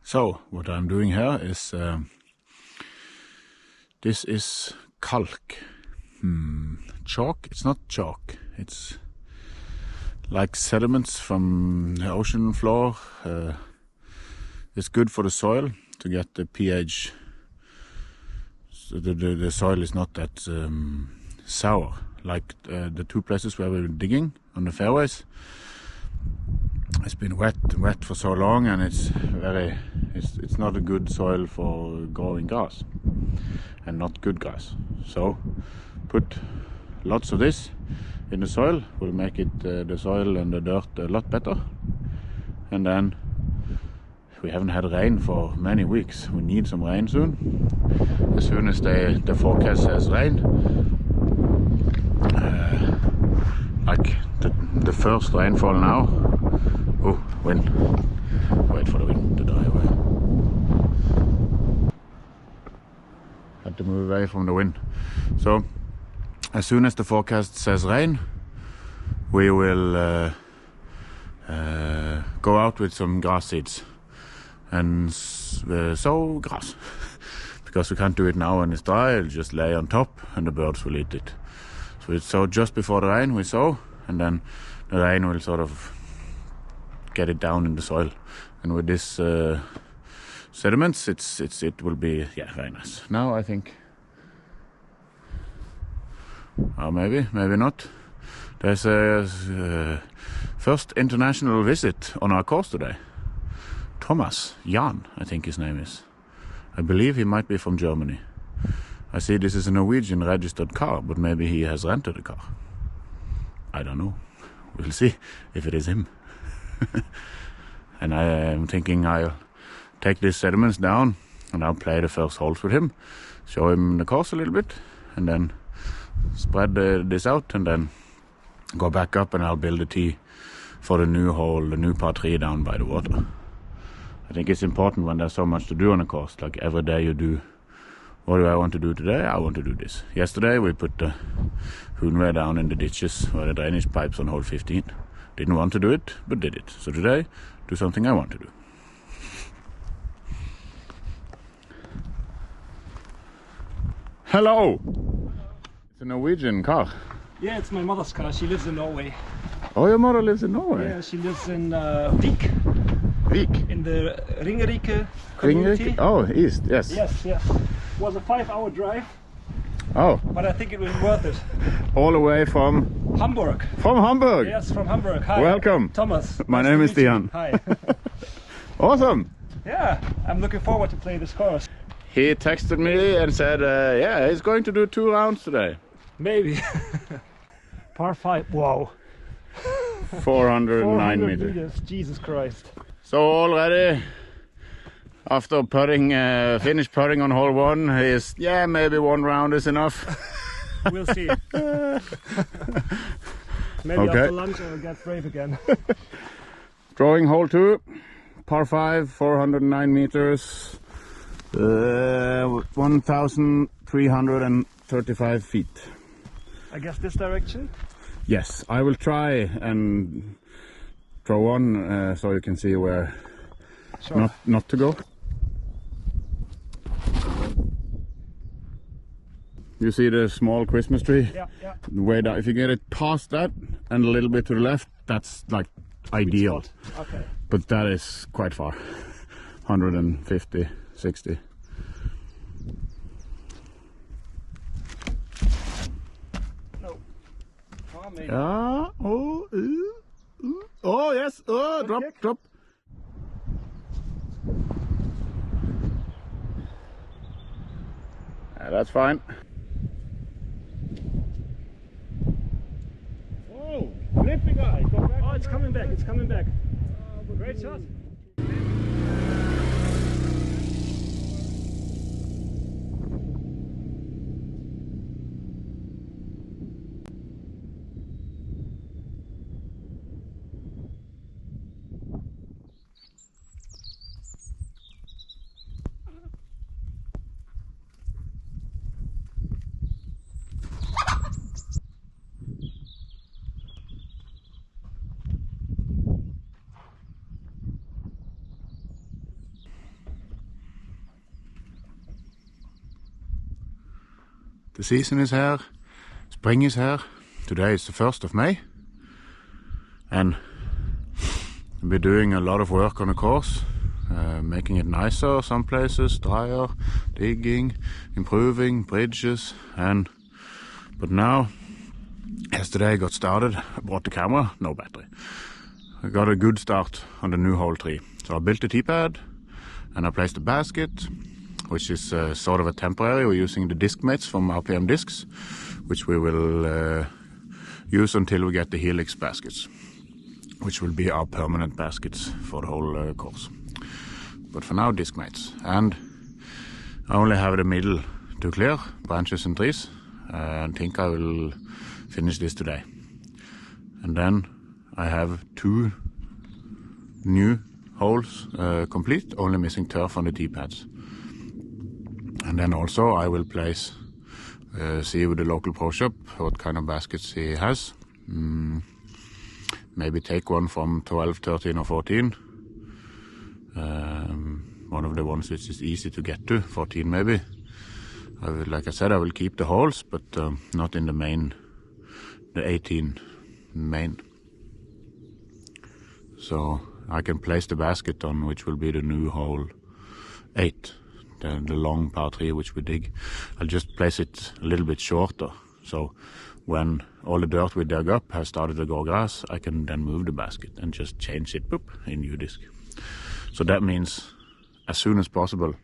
So what I'm doing here is this is kalk. Chalk? It's not chalk. It's like sediments from the ocean floor. It's good for the soil to get the pH. So the soil is not that sour like the two places where we were digging on the fairways. It's been wet for so long, and it's not a good soil for growing grass, and not good grass. So put lots of this in the soil will make it the soil and the dirt a lot better. And then we haven't had rain for many weeks. We need some rain soon. As soon as the forecast says rain, like the first rainfall now. Oh, wind. Wait for the wind to die away. Had to move away from the wind. So, as soon as the forecast says rain, we will go out with some grass seeds and sow grass. Because we can't do it now when it's dry, it'll just lay on top and the birds will eat it. So it's so just before the rain we sow, and then the rain will sort of get it down in the soil. And with this sediments, it will be very nice. Now I think, maybe not. There's a first international visit on our course today. Thomas Jan, I think his name is. I believe he might be from Germany. I see this is a Norwegian registered car, but maybe he has rented a car. I don't know. We'll see if it is him. And I am thinking I'll take these sediments down and I'll play the first holes with him, show him the course a little bit, and then spread this out, and then go back up and I'll build a tee for the new hole, the new par 3 down by the water. I think it's important when there's so much to do on a course. Like every day you do, what do I want to do today? I want to do this. Yesterday we put the hoonway down in the ditches where the drainage pipes on hole 15. Didn't want to do it, but did it. So today, do something I want to do. Hello! It's a Norwegian car. Yeah, it's my mother's car. She lives in Norway. Oh, your mother lives in Norway? Yeah, she lives in Vik. Vik? In the Ringerike community. Oh, east, yes. Yes. It was a 5-hour drive. Oh. But I think it was worth it. All the way from? Hamburg. From Hamburg? Yes, from Hamburg. Hi. Welcome. Thomas. My name is Dian. Hi. Awesome. Yeah, I'm looking forward to play this course. He texted me and said, he's going to do 2 rounds today. Maybe. Par 5. Wow. 409 meters. Jesus Christ. So already, after putting, finished putting on hole 1, is maybe 1 round is enough. We'll see. Maybe after lunch I'll get brave again. Drawing hole 2, par 5, 409 meters, 1,335 feet. I guess this direction? Yes, I will try and draw one so you can see where not to go. You see the small Christmas tree? Yeah. Way down. If you get it past that and a little bit to the left, that's like ideal. Okay. But that is quite far. 150, 60. No. Oh, maybe. Oh, yes. Oh, Good kick. drop. That's fine. Oh, flippy guy. Go back. Oh, it's coming back. It's coming back. Great shot. The season is here, spring is here. Today is the 1st of May, and we're doing a lot of work on the course, making it nicer, some places drier, digging, improving bridges, but now, yesterday I got started. I brought the camera, no battery. I got a good start on the new hole 3. So I built the T-pad and I placed a basket, which is sort of a temporary. We're using the disc mates from RPM discs, which we will use until we get the helix baskets, which will be our permanent baskets for the whole course. But for now, disc mates. And I only have the middle to clear, branches and trees. I think I will finish this today. And then I have 2 new holes complete, only missing turf on the T-pads. And then also I will place, see with the local pro shop what kind of baskets he has. Maybe take one from 12, 13 or 14. One of the ones which is easy to get to, 14 maybe. Like I said, I will keep the holes, but not in the main, the 18 main. So I can place the basket on which will be the new hole 8. The long par 3 which we dig. I'll just place it a little bit shorter, so when all the dirt we dug up has started to grow grass, I can then move the basket and just change it, boop, in new disc. So that means as soon as possible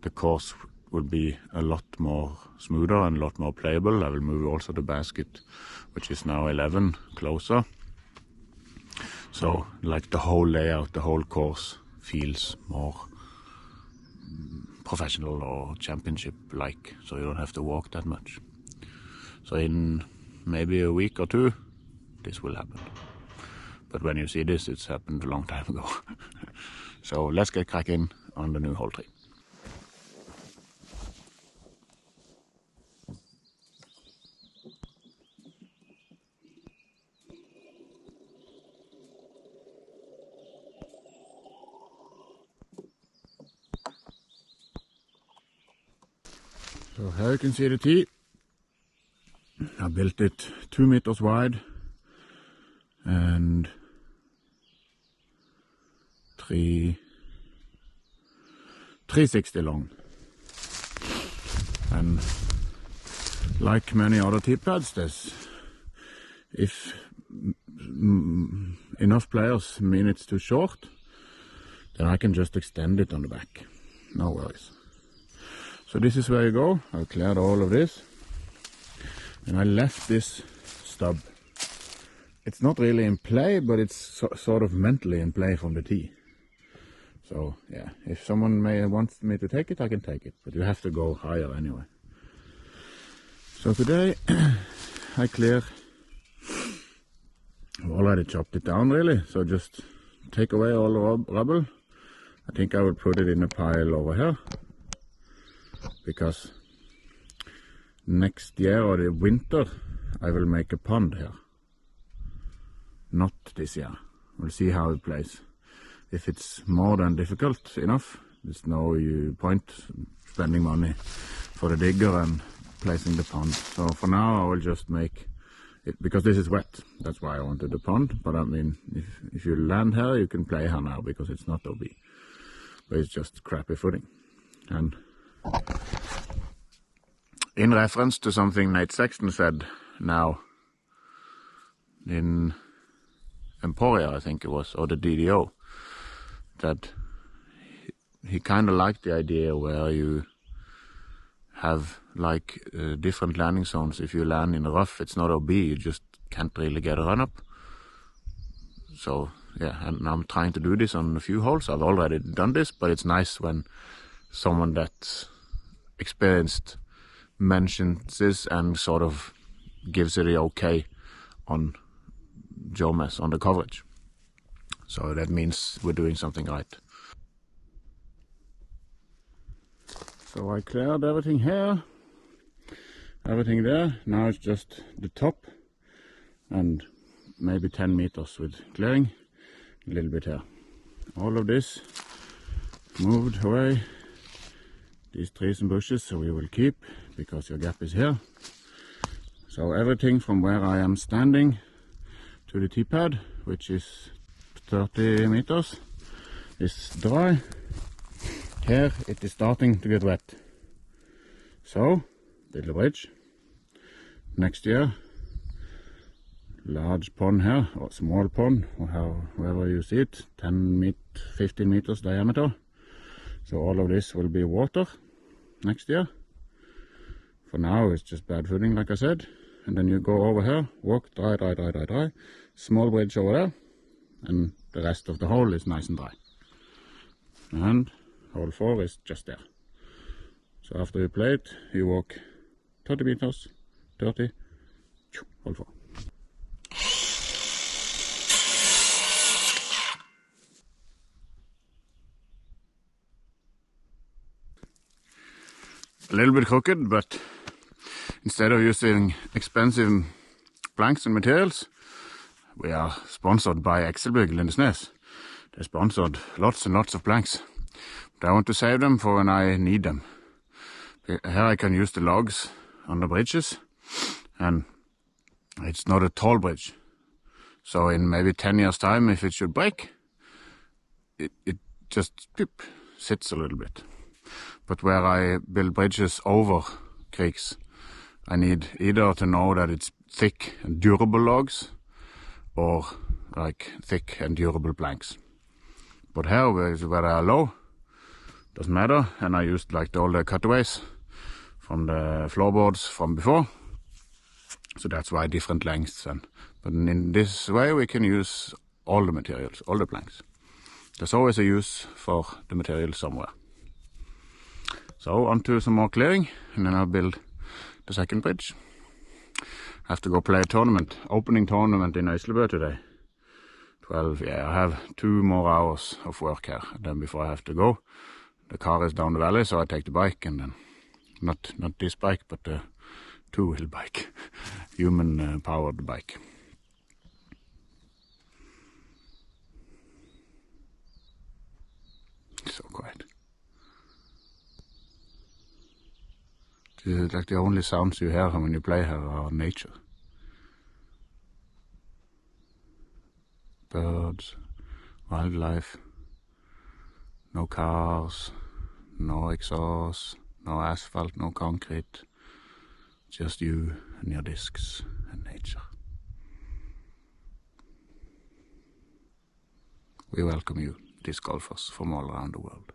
the course will be a lot more smoother and a lot more playable. I will move also the basket, which is now 11, closer. So like the whole layout, the whole course feels more professional or championship-like, so you don't have to walk that much. So in maybe a week or 2, this will happen. But when you see this, it's happened a long time ago. So let's get cracking on the new hole 3. So here you can see the tee. I built it 2 meters wide and 360 long. And like many other tee pads, if enough players mean it's too short, then I can just extend it on the back. No worries. So this is where you go. I cleared all of this and I left this stub. It's not really in play, but it's sort of mentally in play from the tee. So yeah, if someone wants me to take it, I can take it, but you have to go higher anyway. So today I clear. I've already chopped it down really, so just take away all the rubble. I think I will put it in a pile over here, because next year or the winter I will make a pond here. Not this year. We'll see how it plays. If it's more than difficult enough, there's no point spending money for the digger and placing the pond. So for now I will just make it, because this is wet. That's why I wanted the pond. But I mean, if you land here, you can play here now, because it's not OB. But it's just crappy footing. And in reference to something Nate Sexton said now in Emporia, I think it was, or the DDO, that he kind of liked the idea where you have like different landing zones. If you land in the rough, it's not OB, you just can't really get a run up. So yeah, and I'm trying to do this on a few holes. I've already done this, but it's nice when someone that's experienced mentions this and sort of gives it a okay on geomess, on the coverage. So that means we're doing something right. So I cleared everything here, everything there. Now it's just the top and maybe 10 meters with clearing, a little bit here. All of this moved away, these trees and bushes, so we will keep because your gap is here. So everything from where I am standing to the T-pad, which is 30 meters, is dry. Here it is starting to get wet. So, build a bridge. Next year, large pond here, or small pond, or however you see it, 15 meters diameter. So all of this will be water next year. For now it's just bad footing, like I said. And then you go over here, walk, dry. Small bridge over there, and the rest of the hole is nice and dry. And hole 4 is just there. So after you play it, you walk 30 meters, 30, hole 4. A little bit crooked, but instead of using expensive planks and materials, we are sponsored by Excelbygg Lindesnes. They sponsored lots and lots of planks, but I want to save them for when I need them. Here I can use the logs on the bridges, and it's not a tall bridge. So in maybe 10 years time, if it should break, it just sits a little bit. But where I build bridges over creeks, I need either to know that it's thick and durable logs, or like thick and durable planks. But here, where they are low, doesn't matter, and I used like all the cutaways from the floorboards from before. So that's why different lengths. But in this way we can use all the materials, all the planks. There's always a use for the material somewhere. So on to some more clearing, and then I'll build the second bridge. I have to go play a tournament, opening tournament in Øyslebø today. 12, yeah, I have 2 more hours of work here, and then before I have to go. The car is down the valley, so I take the bike, and then, not this bike, but the 2-wheel bike, human powered bike. So quiet. Like the only sounds you hear when you play here are nature. Birds, wildlife, no cars, no exhaust, no asphalt, no concrete, just you and your discs and nature. We welcome you, disc golfers from all around the world.